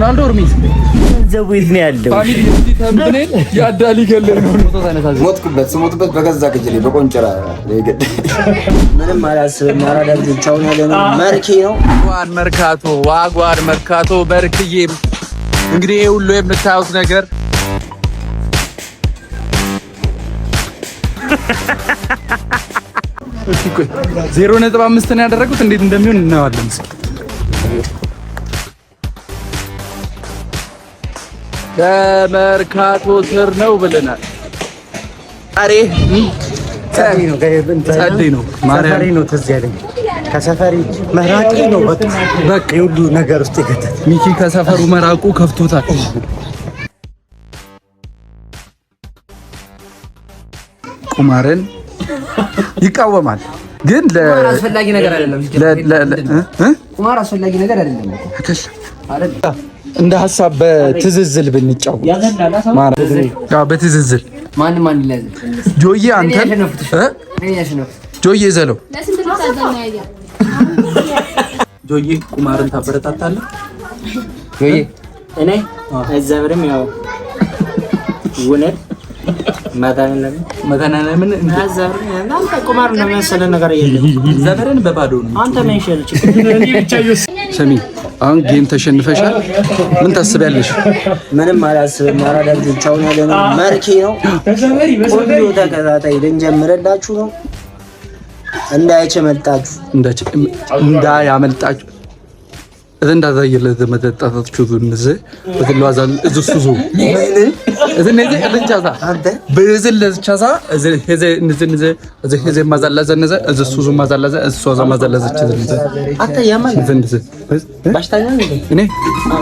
ሮናልዶ ኦር ሜሲ? ዘውይት ነው ያለው ፋሚሊ እስቲ ተምብኔል ያዳሊ ገለል ነው ሞትኩበት ስሞትበት በገዛ ከጀሌ በቆንጨራ ለይገድ ምንም አላስብም። አራዳ ልጆች አሁን ያለነው መርኬ ነው። ዋጓን መርካቶ በርክዬ እንግዲህ ይሄ ሁሉ የምታዩት ነገር እሺ ቆይ 0.5 ነው ያደረጉት። እንዴት እንደሚሆን እናየዋለን። ከመርካቶ ስር ነው ብለናል። አሬ ጸደይ ነው ማርያም ነው ትዝ ያለኝ ከሰፈሪ መራቂ ነው በቃ የሁሉ ነገር ውስጥ ይገታል። ሚኪ ከሰፈሩ መራቁ ከፍቶታል። ቁማርን ይቃወማል ግን አስፈላጊ ነገር አይደለም። ቁማር አስፈላጊ ነገር አይደለም አይደል? እንደ ሀሳብ በትዝዝል ብንጫወት ያው በትዝዝል ማን ይላል? ጆዬ አንተ ጆዬ ዘለው ጆዬ ቁማርን ታበረታታለህ? ጆዬ እኔ አይዛብርም ያው ወነድ መታናለምን አዛብርም አንተ ቁማር ነው መሰለ ነገር የለም። ዘበረን በባዶ ነው አንተ መንሸል ሰሚ አሁን ጌም ተሸንፈሻል። ምን ታስቢያለሽ? ምንም አላስብም። አራዳ ልጆች አሁን ያለነው መርኬ ነው። ቆንጆ ተከታታይ ልንጀምርላችሁ ነው። እንዳያመልጣችሁ እንዳዛየለ ተመጣጣችሁ እንዘ በትሏዛል እዙሱዙ እዝነዚህ እንቻዛ አንተ በዝል ለቻዛ እዚህ ማዛላዘነዘ እዙሱዙ ማዛላዘ እሱዛ ማዛላዘች እዚህ አንተ ያማን እንዘ ባሽታኛ እኔ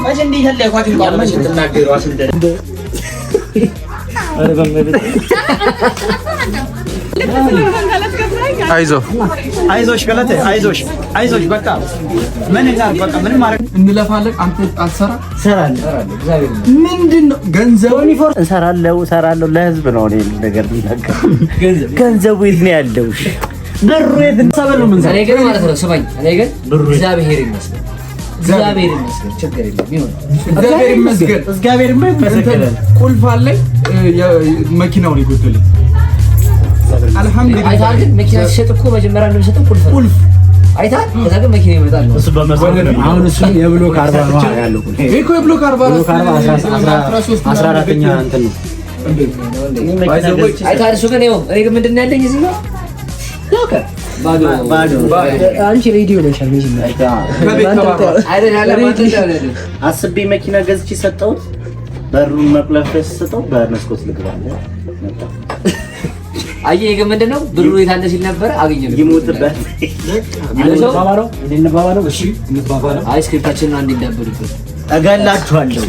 ባሽ እንዴ ያለኳት እንኳን ተናገሩ አስንደ አረ በመበጥ አይዞሽ ገለቴ አይዞሽ በቃ ምን እናር በቃ ምን ማረግ እንለፋለን። አንተ አትሰራ ሰራለሁ እግዚአብሔር ምንድነው ገንዘብ ዩኒፎርም እሰራለሁ ለህዝብ ነው እኔ ነገር የሚናገር ገንዘቡ የት ነው ያለው? ብሩ የት ሰበሉ ምን እኔ ግን ማለት ነው ስማኝ፣ እኔ ግን እግዚአብሔር ይመስገን ችግር የለም ይሁን እግዚአብሔር ይመስገን ቁልፍ አለኝ መኪናውን ይጎደልኝ አልሐምዱሊላህ። አይታል ግን መኪና ሲሸጥ እኮ መጀመሪያ እንደሚሰጠው ቁልፍ አይታል። ከዛ ግን መኪና ይመጣል ነው እሱ በመስመር አሁን እሱ የብሎክ 40 ነው ያለው እኮ የብሎክ 40 14ኛ እንትን ነው አይታል። እሱ ግን ይኸው እኔ ግን ምንድን ነው ያለኝ እዚህ ነው ባዶ አንቺ ሬዲዮ ነሽ አስቤ መኪና ገዝቼ ሰጠሁት። በሩን መቅለፍ ሰጠው በመስኮት ልግባለ መጣ። አየህ ግን ምንድነው ብሩ የታለ ሲል ነበር አገኘነው። ይሞትበት እንባባለው እሺ እንባባለው። አይ ስክሪፕታችንን አንድ እንዳበሩበት እገላችኋለሁ።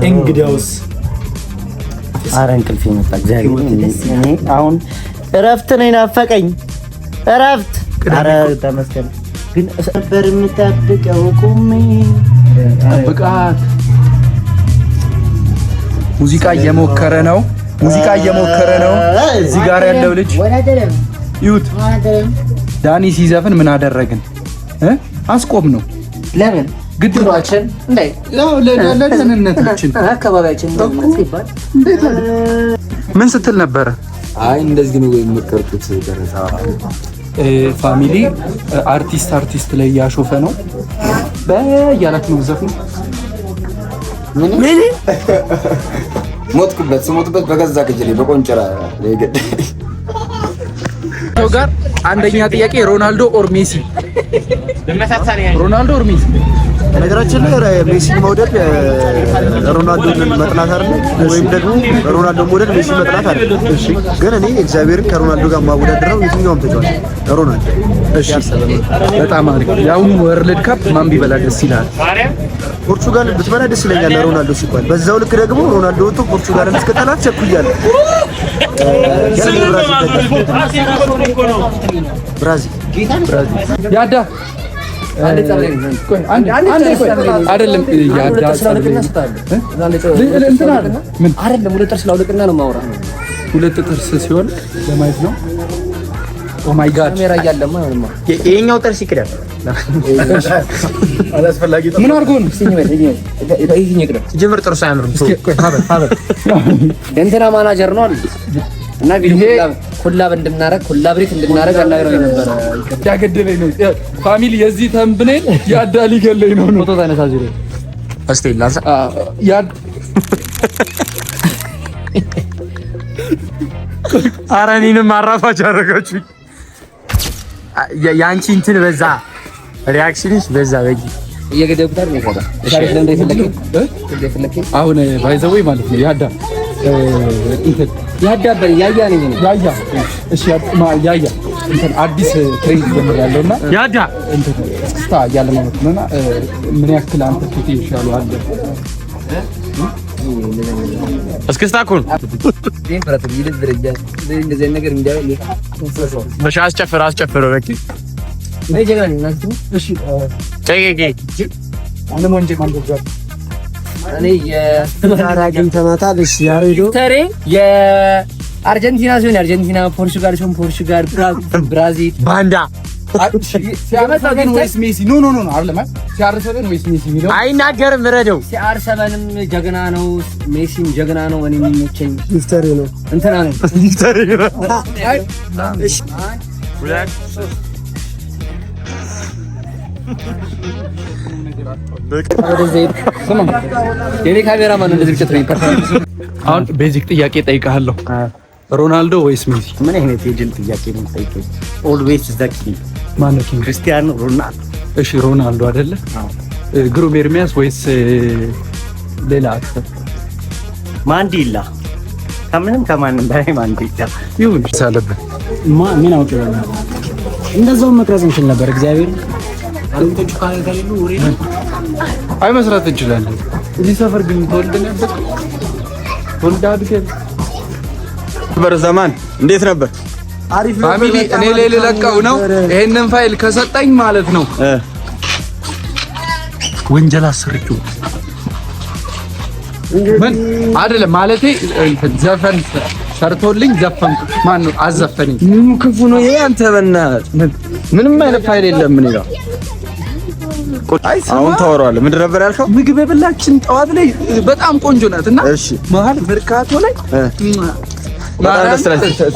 እንግዲያውስ ኧረ እንቅልፍ የመጣ እግዚአብሔር አሁን እረፍት ነው የናፈቀኝ እረፍት። ኧረ ተመስገን ግን ነበር የምጠብቀው ቁሜ ብቃት ሙዚቃ እየሞከረ ነው። እዚህ ጋር ያለው ልጅ ይሁት ዳኒ ሲዘፍን ምን አደረግን? አስቆም ነው። ለምን ግድሯችን እንዳይ ያው ለደህንነታችን አካባቢያችን ይባል እንዴት ምን ስትል ነበረ? አይ እንደዚህ ነው የምትከርቱት ደረሳ ፋሚሊ አርቲስት ላይ ያሾፈ ነው በያላት ነው ዘፈኑ ምን ሞትኩበት ስሞትበት በገዛ ከጀሌ በቆንጨራ ለይገድ ጋር አንደኛ ጥያቄ ሮናልዶ ኦር ሜሲ? ሮናልዶ ኦር ሜሲ? ነገራችን ላይ ሜሲን መውደድ ሮናልዶን መጥላት አይደለም፣ ወይም ደግሞ ሮናልዶ መውደድ ሜሲ መጥላት አይደለም። እሺ ግን እኔ እግዚአብሔርን ከሮናልዶ ጋር ማወዳደረው የትኛውም ተጫዋች ሮናልዶ። እሺ በጣም አሪፍ። ያሁኑ ወርልድ ካፕ ማን ቢበላ ደስ ይላል? ፖርቹጋል ብትበላ ደስ ይለኛል ለሮናልዶ ሲባል። በዛው ልክ ደግሞ ሮናልዶ ወጥቶ ፖርቹጋልን እስከጠላት ቸኩያለሁ። ብራዚል ያዳ አይደለም ያዳ ሁለት ጥርስ ሲሆን ለማየት ነው። ኦ ማይ ጋድ ካሜራ እያለማ ምንማ የኛው ጥርስ ይክዳል። አላስፈላጊ ምን አድርጎ ነው? ጀምር ጥርስ አያምርም። እንትና ማናጀር ነው አይደል? እና ቪዲዮ ኮላብ ኮላብሬት እንድናረግ አናግረው ነበር። ያገደለኝ ነው ፋሚሊ። የዚህ ተምብኔል ያዳሊ ገለኝ ነው። ፎቶ ታነሳ ዚሮ እስቲ ላንሳ ያድ አራኒንም አራፋች አደረጋችሁኝ። ያንቺ እንትን በዛ ሪአክሽንሽ በዛ በቂ እየገደብታል ነው ቆዳ ታሪክ ለምን እንደፈለከኝ አሁን ባይዘወይ ማለት ነው ያዳ እንትን ያዳበል ያያ ነኝ ነው ያያ እሺ ያያ እንትን አዲስ ትሬንድ ጀምር ያለውና ያዳ እንትን እስክስታ ያለ ማለት ነውና ምን ያክል አንተ ፖቴንሻል አለ እስክስታ ኩን ይንፈራጥ ይልብረጃ እንደዚህ ነገር እንዲያው መሻ አስጨፍር በቂ ነጀጋን እናንተ እሺ ጨጌጌ አነ ወንጀ ማንደጋ እኔ የታራግን ተማታል። እሺ ያሬዶ ተሬ የአርጀንቲና ሲሆን የአርጀንቲና ፖርቹጋል ሲሆን ፖርቹጋል ብራዚል ባንዳ ሲያርሰበን ወይስ ሜሲ ኖ አይደለም ሲያርሰበን ወይስ ሜሲ የሚለው አይናገርም። ረደው ሲያርሰበንም ጀግና ነው ሜሲም ጀግና ነው። እኔ የሚመቸኝ ይፍተሪ ነው እንትና ነው ይፍተሪ ነው። እሺ የኔ ካሜራ ማን እንደዚህ ብቻ ትሬን ፐርፈክት። አሁን ቤዚክ ጥያቄ ጠይቃለሁ። ሮናልዶ ወይስ ሜሲ? ምን አይነት የጅል ጥያቄ ነው ጠይቀኝ። ኦልዌይስ ዘኪ ማነው ኪንግ? ክርስቲያኖ ሮናልዶ። እሺ ሮናልዶ አይደለ? ግሩም ኤርሚያስ ወይስ ሌላ አክተር? ማንዲላ ከምንም ከማንም በላይ ማንዲላ ይሁን ሳለበት ምን አውቀው እንደዛው መቅረጽ እንችል ነበር። እግዚአብሔር አሉቶቹ ካለሉ ወሬ አይ መስራት እንችላለን። እዚህ ሰፈር ግን ተወልደን ያበቅ ወልዳ አድገን በረዛማን እንዴት ነበር? አሪፍ ነው ፋሚሊ። እኔ ላይ ልለቀው ነው ይሄንን ፋይል ከሰጠኝ ማለት ነው ወንጀል አሰርቹ ምን አይደለም ማለቴ ዘፈን ሰርቶልኝ ዘፈንኩ። ማን ነው አዘፈነኝ? ምን ክፉ ነው ይሄ? አንተ በእናትህ ምንም አይነት ፋይል የለም። ምን ይላል? አሁን ታወራለህ። ምንድን ነበር ያልከው? ምግብ የበላችን ጠዋት ላይ በጣም ቆንጆ ናት እና እሺ መሀል መርካቶ ላይ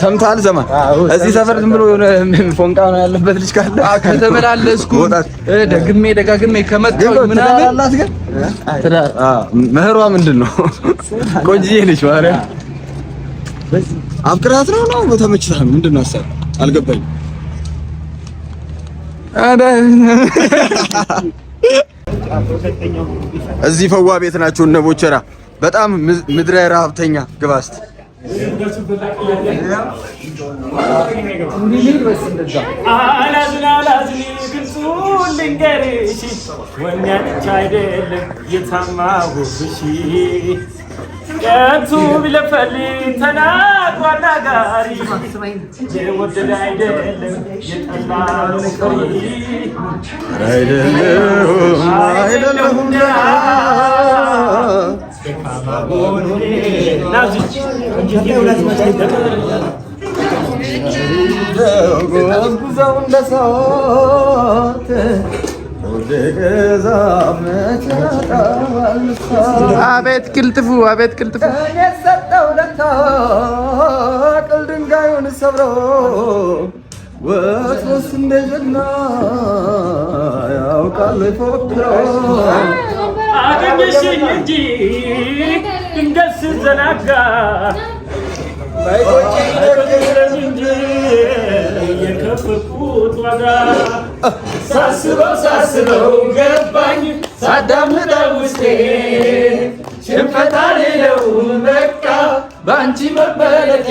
ሰምተሃል? ዘማን እዚህ ሰፈር ዝም ብሎ የሆነ ፎንቃ ነው ያለበት ልጅ ካለ ከተመላለስኩ ደጋግሜ ከመጣሁ ምናምን አላት። ግን መህሯ ምንድን ነው? ቆንጆዬ ነች ማለት አፍቅራት ነው ተመችታል? ምንድን ነው ሀሳብ? አልገባኝም። እዚህ ፈዋ ቤት ናቸው እነ ቦቸራ። በጣም ምድረ ረሀብተኛ ግባስት አላዝናላዝኒ ግልጹ ልንገርሽ ወኛች አይደለም የታማሁብሽ ቀቱ ቢለፈልኝ ተናግሯል አጋሪ የወደደ አይደለም የጠላ ፍሪ አይደለሁም አቤት ቅልጥፉ አቤት ቅልጥፉ የሰጠው ለታ ቅል ድንጋዩን ሰብሮ ወጥሮስ እንደ ጀግና ያውቃል ፎክሮ አገኘሽኝ እንጂ ድንገት ስዘናጋ ባይቆጭኝ እንጂ የከፈልኩት ዋጋ ሳስበው ገባኝ ሳዳምጠው ውስጤ ሽንፈት አልለው በቃ በአንቺ መበለቴ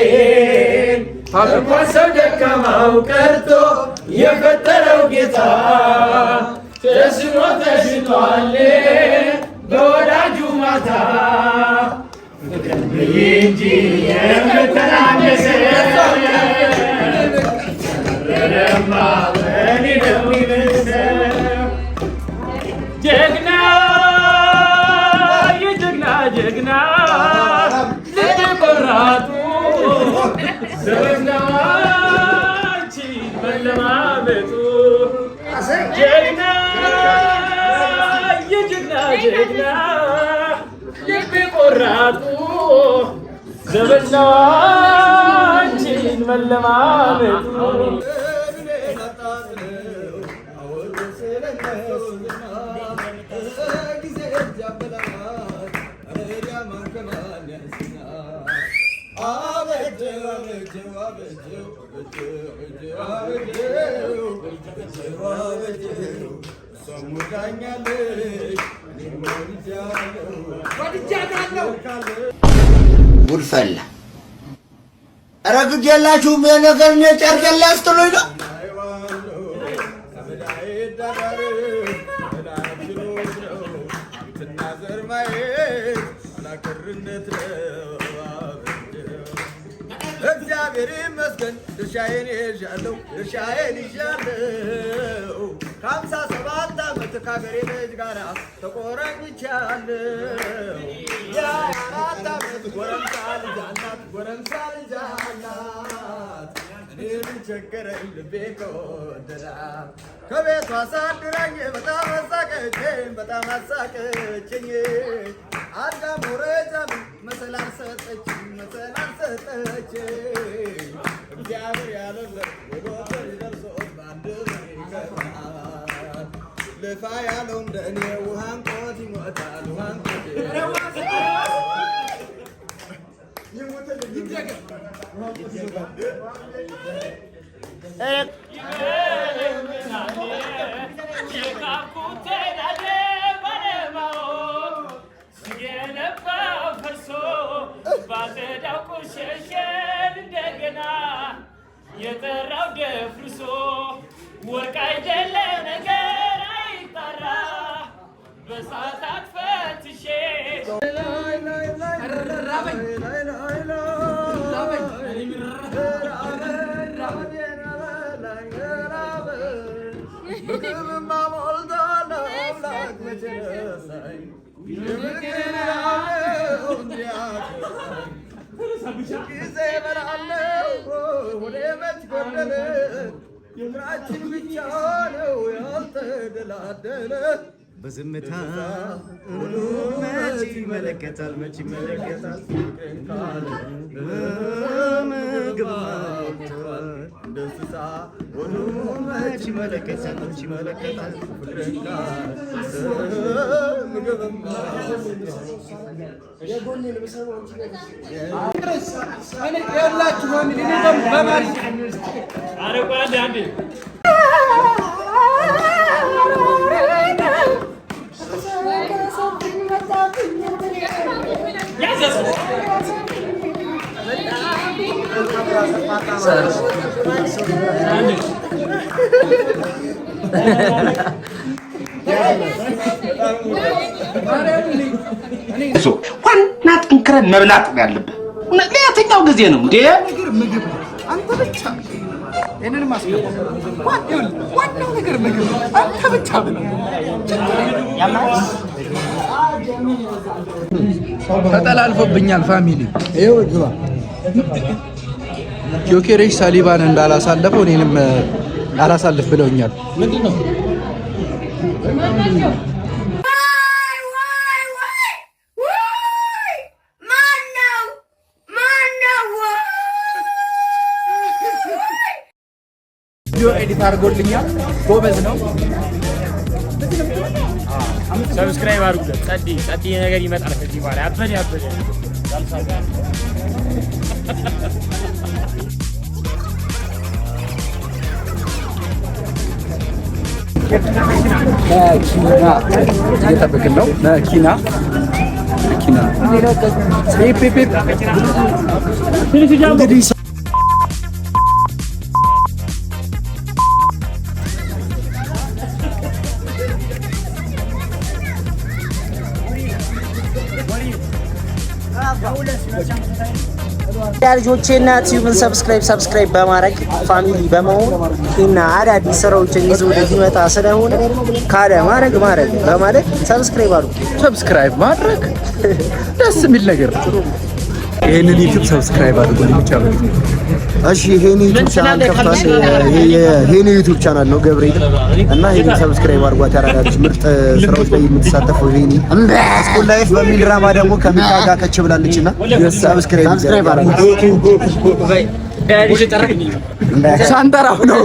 እንኳን ሰው ደካማው ቀርቶ የፈጠረው ጌታ ተሽቷል በወዳጁ ማታ እንጂ የምተናነሰ ረማ በኔ ነው ይመስል ጀግና የጀግና ልብ ቆራጡ ዘበናች መለማመጡ ጀግና የጀግና ጀግና ልቤ ቆራጡ ዘመናው አንቺን መለማመጡ ጉድ ፈላ። ኧረ ግድ የላችሁም የነገር ጨርቅ ላስትሉኝ ነው። እግዚአብሔር ይመስገን ድርሻዬን ይዣለሁ ድርሻዬን ይዣለሁ። ከ57 ዓመት ከአገሬ ልጅ ጋር ተቆራኝቻለሁ። የ4 ዓመት ጎረምሳ ልጅ አላት ጎረምሳ ልጅ አላት። እኔ ምን ቸገረኝ ልቤ ከወደዳት ከቤቷ አሳድራኝ በጣም አሳቀችኝ በጣም አሳቀችኝ። አልጋ ሞረጃም መሰላል ሰጠችኝ መሰላል ሰጠችኝ። እግዚአብሔር ያለለት ወዶር ደርሶት በአንድ ይገባል። ልፋ ያለው እንደ እኔ ውሃን ቆት ይሞታል ውሃን ቆት የጠራው ደፍርሶ ወርቅ አይደለ ነገር አይጠራ በሳታት ፈትሼ የምራችን ብቻ ነው ያልተደላደለ በዝምታ ሁሉ መች ይመለከታል መች ይመለከታል ምግብ ማውጣት እንደ እንስሳ ሁሉ መች ይመለከታል መች ይመለከታል ምግብ ዋና ጠንክረን መብላት ነው ያለብህ። ለየትኛው ጊዜ ነው እንዴ? ምግብ አንተ ብቻ እኔን ማስገባ ዋናው ነገር ምግብ አንተ ብቻ ብለው ተጠላልፎብኛል። ፋሚሊ ይኸው ግባ። ጆኬሬሽ ሳሊባን እንዳላሳለፈው እኔንም አላሳልፍ ብለውኛል። ምንድነው ቪዲዮ ኤዲት አድርጎልኛል። ጎበዝ ነው። ሰብስክራይብ አድርጉለት። ጸዲ ነገር ይመጣል ከዚህ በኋላ ያበደ መኪና እየጠበቅን ነው። መኪና እንግዲህ ልጆቼና ዩቲዩብን ሰብስክራይብ በማድረግ ፋሚሊ በመሆን እና አዳዲስ ስራዎችን ይዞ ሊመጣ ስለሆነ ካለ ማድረግ በማለት ሰብስክራይብ ማድረግ ደስ የሚል ነገር ነው። ይሄንን ዩቲዩብ ሰብስክራይብ አድርጉልኝ ብቻ እሺ ሄኒ ዩቲዩብ ቻናል ከፍቷል። ሄኒ ዩቲዩብ ቻናል ነው ገብርኤል እና ሄኒ ሰብስክራይብ አድርጓት። ያራዳች ምርጥ ስራዎች ላይ የምትሳተፈው ሄኒ ስኩል ላይፍ በሚል ድራማ ደግሞ ከሚካ ጋር ከች ብላለችና ሰብስክራይብ አድርጓት። ሳንጠራው ነው